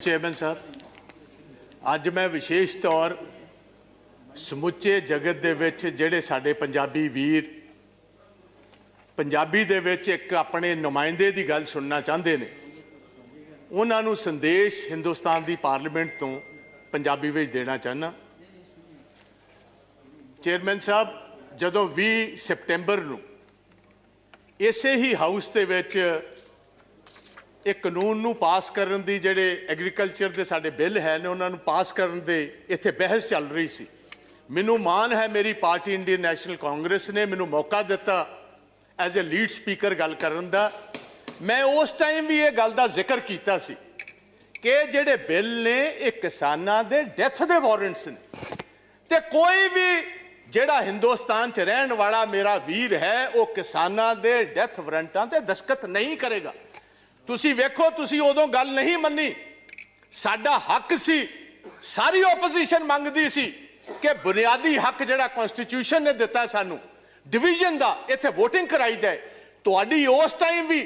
Chairman साहब, अज मैं विशेष तौर समुचे जगत दे विच जिहड़े साडे पंजाबी वीर पंजाबी दे विच एक अपने नुमाइंदे की गल सुनना चाहते हैं, उन्हां नूं संदेश हिंदुस्तान की पार्लीमेंट तो पंजाबी विच देना चाहना। चेयरमैन साहब, जदों 20 सितंबर नूं इसे ही हाउस दे विच एक कानून नूं पास करन दी जिहड़े एग्रीकल्चर के साडे बिल है ने उन्हां नूं पास करन दे इत्थे बहस चल रही सी। मैनूं माण है मेरी पार्टी इंडियन नैशनल कांग्रेस ने मैनूं मौका दिता एज ए लीड स्पीकर गल करन दा। मैं उस टाइम भी ये गल दा जिक्र कीता सी कि जिहड़े बिल ने ये किसानां दे डेथ दे वारंट्स ने ते कोई भी जिहड़ा हिंदुस्तान च रहन वाला मेरा वीर है वो किसानां दे डेथ वारंटां ते दस्तखत नहीं करेगा। तुसी वेखो, तुसी उदों गल नहीं मन्नी, साडा हक सी, सारी ओपोजिशन मंगदी सी कि बुनियादी हक जिहड़ा कॉन्स्टिट्यूशन ने दिता सानू डिवीजन दा इत्थे वोटिंग कराई जाए। तुहाडी उस टाइम भी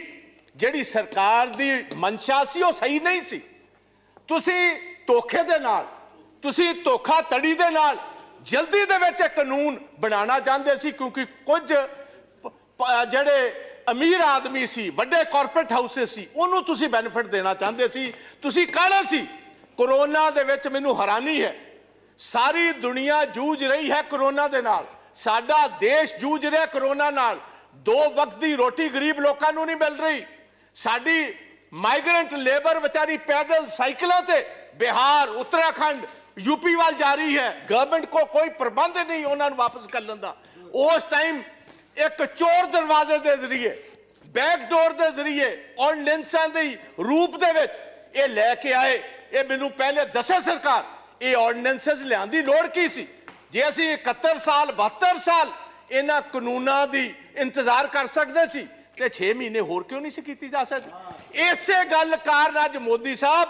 जिहड़ी सरकार दी मंशा सी वो सही नहीं सी। तुसी धोखे दे नाल, तुसी धोखाधड़ी दे नाल जल्दी दे विच कानून बनाना चाहते सी, क्योंकि कुछ जिहड़े अमीर आदमी सी, वड्डे कॉरपोरेट हाउसेस सी, उन्होंने तुसी बेनिफिट देना चाहते सी। तुसी कहना सी कोरोना दे विच मैनूं हैरानी है, सारी दुनिया जूझ रही है कोरोना दे नाल, साडा देश जूझ रहा कोरोना नाल। 2 वक्त की रोटी गरीब लोगों को नहीं मिल रही, साडी माइग्रेंट लेबर बेचारी पैदल साइकिलों ते बिहार, उत्तराखंड, यूपी वाल जा रही है। गवर्नमेंट को कोई प्रबंध नहीं उन्होंने वापस कर लेंदा। उस टाइम एक चोर दरवाजे के जरिए, बैकडोर के जरिए ऑर्डिनेंसां दे रूप दे विच ये लैके आए। ये मैनूं पहले दसे सरकार ये ऑर्डिनेंसेस लियाउण दी लोड़ की सी। जे असीं 71 साल 72 साल इन्हां कानूनां दी इंतजार कर सकते सी ते 6 महीने होर क्यों नहीं सी कीती जा सकदी। इसे गल कारण अज मोदी साहब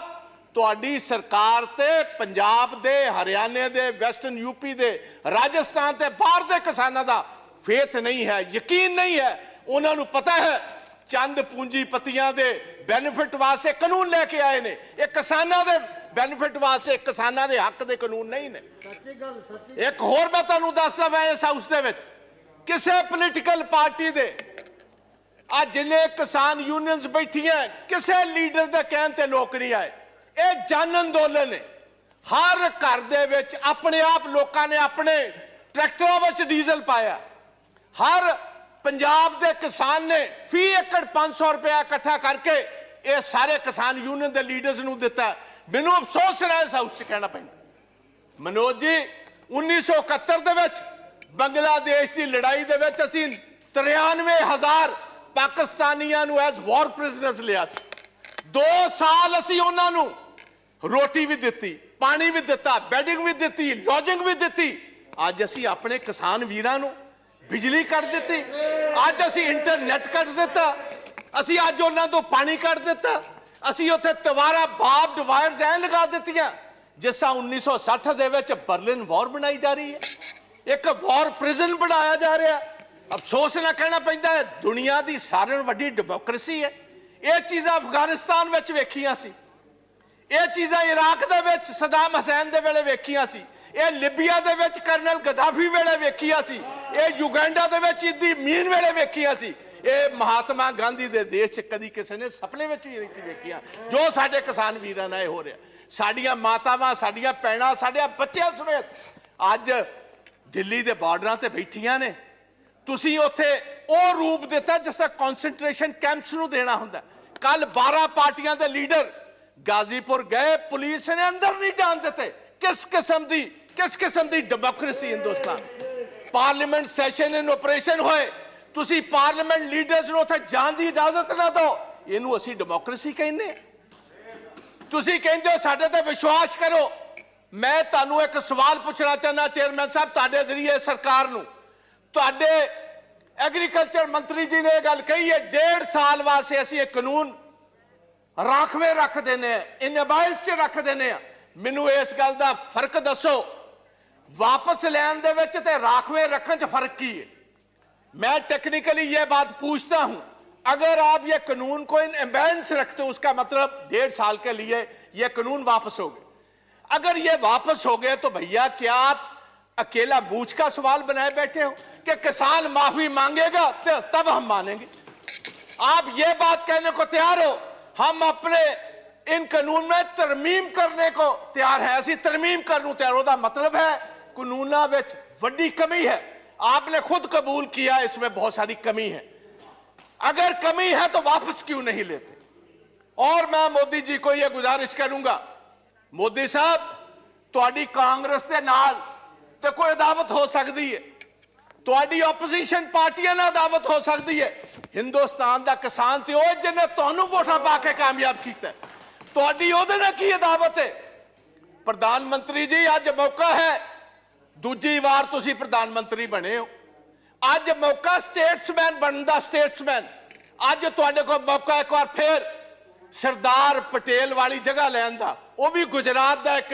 तुहाडी सरकार ते पंजाब दे, हरियाणे दे, वैस्टर्न यूपी दे, राजस्थान ते बाहर दे किसानां दा फेथ नहीं है, यकीन नहीं है। उन्होंने पता है चंद पूंजीपतियां दे बेनिफिट वास्ते कानून लेके आए ने, ये किसानां दे बेनिफिट वास्ते, किसानां दे हक दे कानून नहीं ने। एक होर मैं तुहानूं दसदा, मैं इस हाउस दे विच किसी पोलीटिकल पार्टी दे आ जिन्ने किसान यूनियंस बैठियां किसी लीडर दे कहण ते लोक नहीं आए। ये जन अंदोलन है। हर घर दे विच अपने आप लोकां ने अपने ट्रैक्टरों विच डीजल पाया। हर पंजाब के किसान ने फी एकड़ 500 रुपया इकट्ठा करके ये सारे किसान यूनियन के लीडर्स नूं दिता। मैनू अफसोस है इस हाउस च कहना पैंदा, मनोज जी 1971 दे विच बांग्लादेश की लड़ाई दे विच असीं 93,000 पाकिस्तानियां नूं एज वॉर प्रिजनर्स लिया सी। 2 साल असीं उन्हां नूं रोटी भी दिती, पानी भी दिता, बैडिंग भी दिती, लॉजिंग भी दिती। अज असीं अपने किसान वीरां नूं बिजली कट दी, अज असी इंटरनेट कट दिता, असी अज उन्हां तो पानी कट दिता, असी उत्थे तवारा बार्ब्ड वायर्स ऐ लगा दित्तियां जिस तरह 1960 दे विच बर्लिन वॉर बनाई जा रही है, एक वॉर प्रिजन बनाया जा रहा। अफसोस ना कहना पैंदा है, दुनिया की सारे वड्डी डेमोक्रेसी है। ये चीज़ां अफगानिस्तान विच वेखियां सी, ये चीज़ां इराक दे विच सदाम हुसैन दे वेले वेखियां सी, ये लिबिया दे विच कर्नल गद्दाफी वेले वेखिया सी, ये युगांडा दे विच इदी मीन वेले वेखिया सी, ये महात्मा गांधी दे देश च कदी किसी ने सपने विच भी नहीं वेखिया जो साडे किसान वीरां नाल हो रहा। साडियां मातावां, साडियां भैणां, साडे बच्चियां समेत अज दिल्ली दे बार्डरां ते बैठियां ने। तुसीं उत्थे ओह रूप दिता जिस तरह कॉन्सनट्रेशन कैंप्स नूं देना हुंदा। कल 12 पार्टियां दे लीडर गाजीपुर गए, पुलिस ने अंदर नहीं जान दिते। किस किस्म की डेमोक्रेसी हिंदुस्तान। पार्लीमेंट सैशन इन ऑपरेशन होए, तुसी पार्लीमेंट लीडर्स नूं उत्थे जाण दी इजाजत ना दो, इहनूं असीं डेमोक्रेसी कहने। तुसी कहंदे हो साडे ते विश्वास करो। मैं तुहानूं एक सवाल पूछना चाहना चेयरमैन साहब, तुहाडे जरिए सरकार नूं, तुहाडे एग्रीकल्चर मंत्री जी ने गल कही है 1.5 साल वास्ते असीं एक कानून राखवे रख देने, इन अबाइस च रख देने। मैनू इस गल का फर्क दसो, वापस लैन दे विच ते राखवे रखने च फर्क की है? मैं टेक्निकली ये बात पूछता हूं, अगर आप ये कानून को इन एम्बेंस रखते हो उसका मतलब 1.5 साल के लिए ये कानून वापस हो गए। अगर ये वापस हो गए तो भैया क्या आप अकेला बूझ का सवाल बनाए बैठे हो कि किसान माफी मांगेगा तो तब हम मानेंगे? आप ये बात कहने को तैयार हो हम अपने इन कानून में तरमीम करने को तैयार है, ऐसी तरमीम करने तैयार होता मतलब है कानूना विच वड्डी कमी है। आपने खुद कबूल किया इसमें बहुत सारी कमी है। अगर कमी है तो वापस क्यों नहीं लेते? और मैं मोदी जी को यह गुजारिश करूंगा, मोदी साहब तुहाडी कांग्रेस के नाल तो कोई अदावत हो सकती है, तुहाडी ओपोजिशन पार्टियां नाल अदावत हो सकती है। हिंदुस्तान का किसान तो वो जिन्हें तुहानू वोटां पा के कामयाब किया, तुहाडी उहदे नाल की अदावत है? प्रधानमंत्री जी अज मौका है, दूजी बार तुसी प्रधानमंत्री बने हो, अज मौका स्टेट्समैन बनने का, स्टेट्समैन अज तुहाडे कोल मौका एक बार फिर सरदार पटेल वाली जगह लैन दा। वो भी गुजरात का एक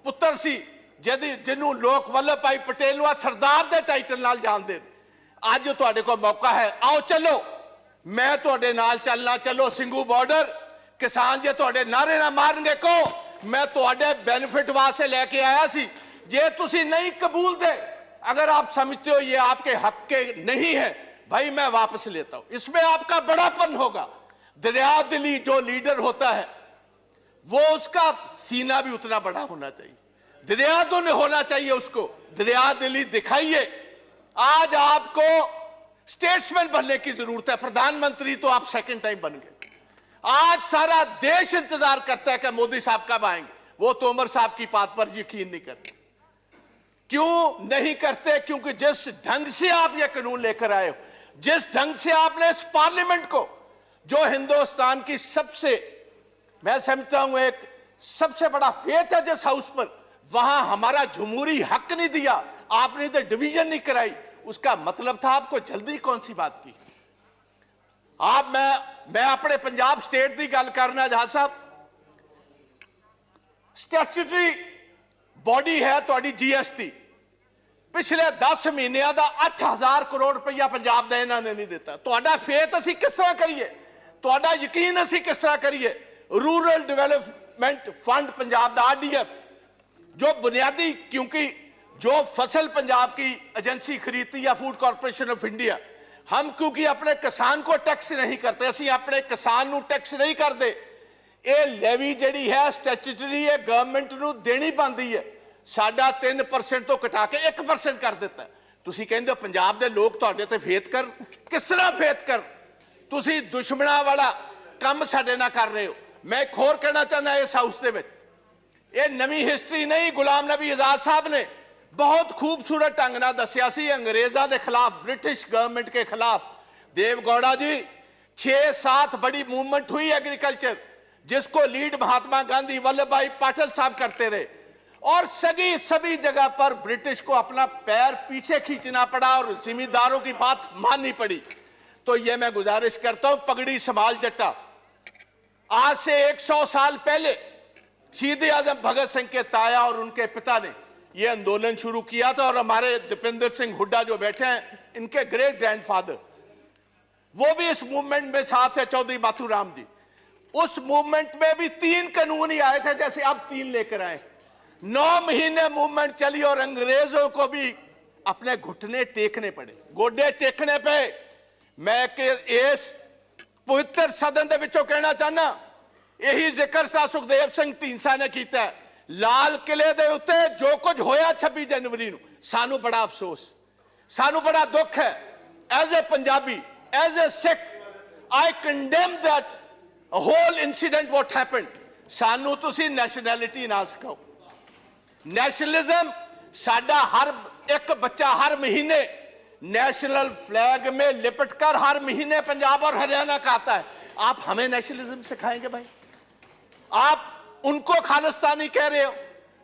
पुत्र सी जिन्हों लोग वल्लभ भाई पटेल सरदार के टाइटल नाल जानते। अज तुहाडे कोल मौका है, आओ चलो मैं तुहाडे नाल चलना, चलो सिंघू बॉर्डर। किसान जे तुहाडे नारे ना मारनगे को मैं तुहाडे बेनिफिट वास्ते लेके आया सी, जे तुसी नहीं कबूल दे, अगर आप समझते हो ये आपके हक के नहीं है, भाई मैं वापस लेता हूं। इसमें आपका बड़ापन होगा। दरिया दिली जो लीडर होता है वो उसका सीना भी उतना बड़ा होना चाहिए, दरिया तो नहीं होना चाहिए उसको। दरिया दिली दिखाइए। आज आपको स्टेट्समैन बनने की जरूरत है, प्रधानमंत्री तो आप सेकंड टाइम बन गए। आज सारा देश इंतजार करता है कि मोदी साहब कब आएंगे। वो तोमर साहब की बात पर यकीन नहीं करते। क्यों नहीं करते? क्योंकि जिस ढंग से आप ये कानून लेकर आए हो, जिस ढंग से आपने इस पार्लियामेंट को, जो हिंदुस्तान की सबसे, मैं समझता हूं एक सबसे बड़ा फेथ है जिस हाउस पर, वहां हमारा जमहूरी हक नहीं दिया, आपने तो डिवीजन नहीं कराई। उसका मतलब था आपको जल्दी कौन सी बात की? आप मैं अपने पंजाब स्टेट की गल करना जहां साहब, स्टैट्यूटरी बॉडी है तुहाडी जीएसटी, पिछले 10 महीनों का 8000 करोड़ रुपया पंजाब का इन्होंने नहीं दिता। तुहाडा फेथ असीं किस तरह करिए, तुहाडा यकीन असीं किस तरह करिए? रूरल डेवलपमेंट फंड पंजाब का आरडीएफ जो बुनियादी, क्योंकि जो फसल पंजाब की एजेंसी खरीदती है फूड कॉर्पोरेशन ऑफ इंडिया, हम क्योंकि अपने किसान को टैक्स नहीं करते, असीं अपने किसान को टैक्स नहीं करते। ये लेवी जिहड़ी है स्टैट्यूटरी है, गवर्नमेंट को देनी पाती है। साडा 3% तो घटा के 1% कर दिता। तुसीं कहंदे हो पंजाब के लोग तुहाडे ते फेथ कर, किस तरह फेथ कर? तुसीं दुश्मनां वाला काम साडे नाल कर रहे हो। मैं एक होर कहना चाहना इस हाउस दे विच, ये नवी हिस्टरी नहीं, गुलाम नबी आजाद साहब ने बहुत खूबसूरत ढंग नाल दस्सिया सी अंग्रेज़ों के खिलाफ, ब्रिटिश गवर्नमेंट के खिलाफ। देवगौड़ा जी 6-7 बड़ी मूवमेंट हुई एग्रीकल्चर, जिसको लीड महात्मा गांधी, वल्लभ भाई पटेल साहब करते रहे, और सभी जगह पर ब्रिटिश को अपना पैर पीछे खींचना पड़ा और जिम्मेदारों की बात माननी पड़ी। तो ये मैं गुजारिश करता हूं, पगड़ी संभाल जट्टा। आज से 100 साल पहले शहीद आजम भगत सिंह के ताया और उनके पिता ने यह आंदोलन शुरू किया था, और हमारे दीपेंद्र सिंह हुड्डा जो बैठे हैं, इनके ग्रेट ग्रैंडफादर, वो भी इस मूवमेंट में साथ है, चौधरी माथुराम जी। उस मूवमेंट में भी 3 कानून ही आए थे, जैसे अब 3 लेकर आए। 9 महीने मूवमेंट चली और अंग्रेजों को भी अपने घुटने टेकने पड़े, गोडे टेकने पे। मैं इस पवित्र सदन के विचों कहना चाहना, यही जिक्र सा सुखदेव सिंह ढींडसा ने किया। लाल किले दे उत्ते जो कुछ होया 26 जनवरी नूं, सानू बड़ा अफसोस, सानू बड़ा दुख है। As a Punjabi, as a Sikh, I condemn that whole incident what happened. सानू तुसी नैशनैलिटी ना सिखाओ। नेशनलिज्म साडा हर एक बच्चा हर महीने नेशनल फ्लैग में लिपटकर हर महीने पंजाब और हरियाणा का आता है। आप हमें नेशनलिज्म सिखाएंगे भाई? आप उनको खालिस्तानी कह रहे हो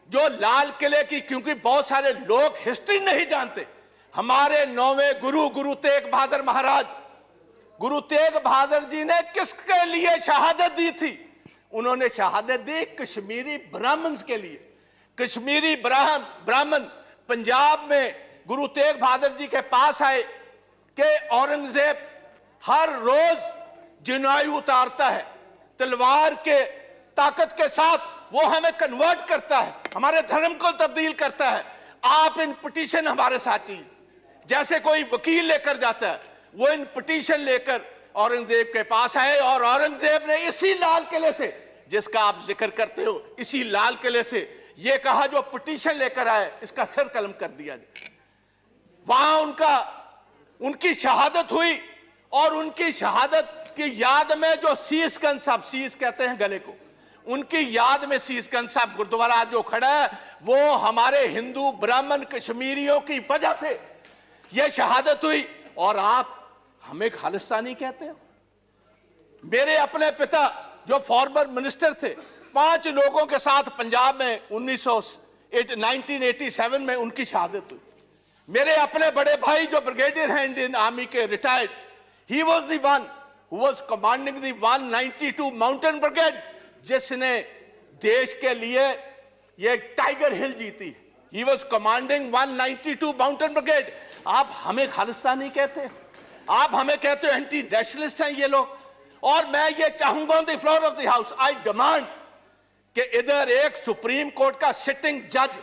जो लाल किले की, क्योंकि बहुत सारे लोग हिस्ट्री नहीं जानते। हमारे 9वें गुरु तेग बहादुर महाराज, गुरु तेग बहादुर जी ने किसके लिए शहादत दी थी? उन्होंने शहादत दी कश्मीरी ब्राह्मण्स के लिए। कश्मीरी ब्राह्मण पंजाब में गुरु तेग बहादुर जी के पास आए कि औरंगजेब हर रोज जनायु उतारता है, तलवार के ताकत के साथ वो हमें कन्वर्ट करता है, हमारे धर्म को तब्दील करता है। आप इन पिटीशन हमारे साथ ही जैसे कोई वकील लेकर जाता है, वो इन पिटीशन लेकर औरंगजेब के पास आए और औरंगजेब ने इसी लाल किले से जिसका आप जिक्र करते हो, इसी लाल किले से ये कहा जो पिटीशन लेकर आए इसका सिर कलम कर दिया जाए। वहां उनकी शहादत हुई और उनकी शहादत की याद में जो शीशगंज साहब, शीश कहते हैं गले को, उनकी याद में शीशगंज साहब गुरुद्वारा जो खड़ा है वो हमारे हिंदू ब्राह्मण कश्मीरियों की वजह से यह शहादत हुई। और आप हमें खालिस्तानी कहते हो। मेरे अपने पिता जो फॉर्मर मिनिस्टर थे, 5 लोगों के साथ पंजाब में 1987 में उनकी शहादत हुई। मेरे अपने बड़े भाई जो ब्रिगेडियर हैं इंडियन आर्मी के, retired, he was the one who was commanding the 192 mountain brigade, जिसने देश के लिए ये टाइगर हिल जीती। He was commanding 192 mountain brigade. आप हमें खालिस्तानी कहते हैं, आप हमें कहते हो एंटी नेशनलिस्ट हैं ये लोग। और मैं ये चाहूंगा on the floor of the house, I demand कि इधर एक सुप्रीम कोर्ट का सिटिंग जज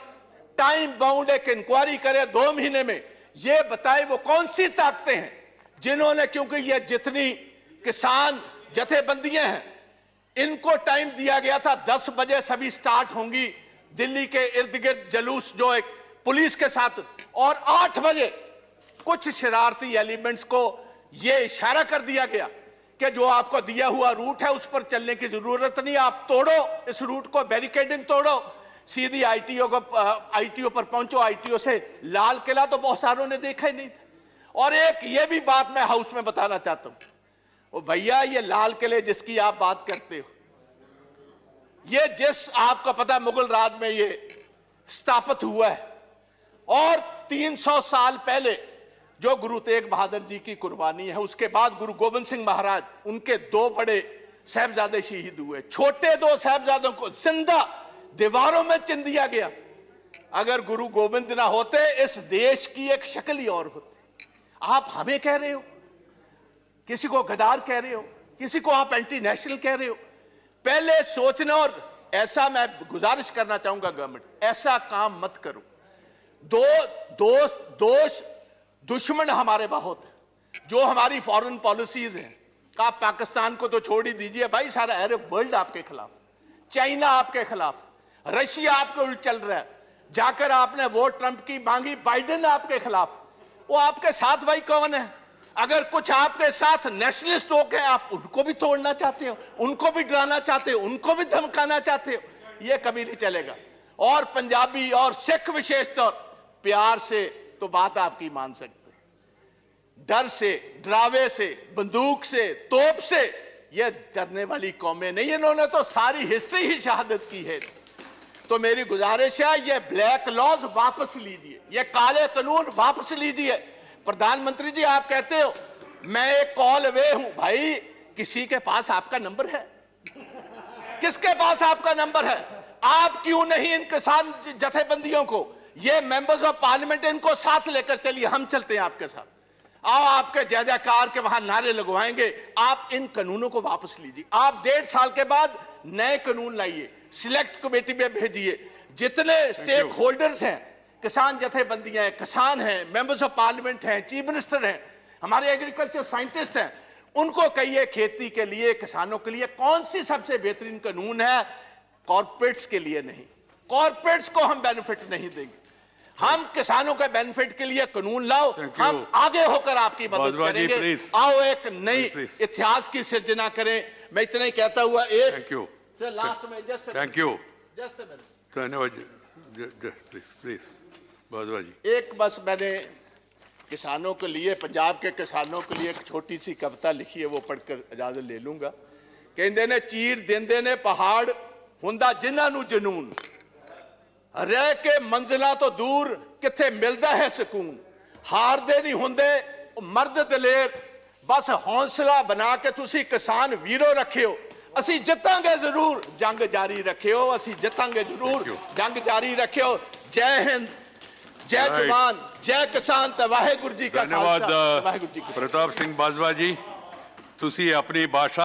टाइम बाउंड एक इंक्वायरी करे 2 महीने में, ये बताए वो कौन सी ताकतें हैं जिन्होंने, क्योंकि ये जितनी किसान जथेबंदियां हैं इनको टाइम दिया गया था 10 बजे सभी स्टार्ट होंगी दिल्ली के इर्द गिर्द जलूस जो एक पुलिस के साथ, और 8 बजे कुछ शरारती एलिमेंट्स को यह इशारा कर दिया गया कि जो आपको दिया हुआ रूट है उस पर चलने की जरूरत नहीं, आप तोड़ो इस रूट को, बैरिकेडिंग तोड़ो, सीधी आईटीओ पर पहुंचो। आईटीओ से लाल किला तो बहुत सारों ने देखा ही नहीं था। और एक ये भी बात मैं हाउस में बताना चाहता हूं, ओ भैया ये लाल किले जिसकी आप बात करते हो, ये जिस आपको पता मुगल राज में ये स्थापित हुआ है, और 300 साल पहले जो गुरु तेग बहादुर जी की कुर्बानी है, उसके बाद गुरु गोविंद सिंह महाराज, उनके 2 बड़े साहबजादे शहीद हुए। छोटे 2 साहबजादों को जिंदा दीवारों में चिन दिया गया। अगर गुरु गोविंद ना होते इस देश की एक शक्ल ही और होती। आप हमें कह रहे हो, किसी को गद्दार कह रहे हो, किसी को आप एंटी नेशनल कह रहे हो। पहले सोचना, और ऐसा मैं गुजारिश करना चाहूंगा गवर्नमेंट, ऐसा काम मत करो। दुश्मन हमारे बहुत हैं, जो हमारी फॉरेन पॉलिसीज हैं। आप पाकिस्तान को तो छोड़ ही दीजिए भाई, सारा अरब वर्ल्ड आपके खिलाफ, चाइना आपके खिलाफ, रशिया आपके उल्ट चल रहा है। जाकर आपने वोट ट्रंप की मांगी, बाइडेन आपके खिलाफ। वो आपके साथ भाई कौन है? अगर कुछ आपके साथ नेशनलिस्ट लोग हैं, आप उनको भी तोड़ना चाहते हो, उनको भी डराना चाहते हो, उनको भी धमकाना चाहते हो, ये कभी नहीं चलेगा। और पंजाबी और सिख विशेष तौर प्यार से तो बात आपकी मान सकते, डर से, डरावे से, बंदूक से, तोप से ये डरने वाली कौमें नहीं। इन्होंने तो सारी हिस्ट्री ही शहादत की है। तो मेरी गुजारिश है, ये ब्लैक लॉज वापस लीजिए, ये काले कानून वापस लीजिए। प्रधानमंत्री जी आप कहते हो मैं एक कॉल अवे हूं, भाई किसी के पास आपका नंबर है? किसके पास आपका नंबर है? आप क्यों नहीं इन किसान जथेबंदियों को, ये मेंबर्स ऑफ पार्लियामेंट, इनको साथ लेकर चलिए, हम चलते हैं आपके साथ। आओ आपके जय जयकार के वहां नारे लगवाएंगे। आप इन कानूनों को वापस लीजिए। आप 1.5 साल के बाद नए कानून लाइए, सिलेक्ट कमेटी में भेजिए। जितने स्टेक होल्डर्स हैं, किसान जथेबंदियां हैं, किसान हैं, मेंबर्स ऑफ पार्लियामेंट हैं, चीफ मिनिस्टर हैं, हमारे एग्रीकल्चर साइंटिस्ट हैं, उनको कहिए खेती के लिए, किसानों के लिए कौन सी सबसे बेहतरीन कानून है। कॉर्पोरेट्स के लिए नहीं, कॉर्पोरेट्स को हम बेनिफिट नहीं देंगे, हम किसानों के बेनिफिट के लिए कानून लाओ, हम आगे होकर आपकी मदद करेंगे। आओ एक नई इतिहास की सिर्जना करें। मैं इतना ही कहता हुआ एक लास्ट में थैंक यू धन्यवाद प्लीज भारद्वाज जी। एक बस मैंने किसानों के लिए, पंजाब के किसानों के लिए एक छोटी सी कविता लिखी है, वो पढ़कर इजाजत ले लूंगा। कहते ने चीर देंदे ने पहाड़ हुंदा जिन्हां नूं जनून, रह के मंजिलां तो दूर किथे मिलदा है सकून। हारदे नहीं हुंदे मर्द दलेर, बस हौसला बना के तुसी किसान वीरो रखियो। असी जितांगे जरूर, जंग जारी रखियो, असी जितांगे जरूर, जंग जारी रखियो। जय हिंद, जय जवान, जय किसान, ते वाहेगुरु जी का खालसा, वाहेगुरु जी की। प्रताप सिंह बाजवा जी, तुसी अपनी भाषा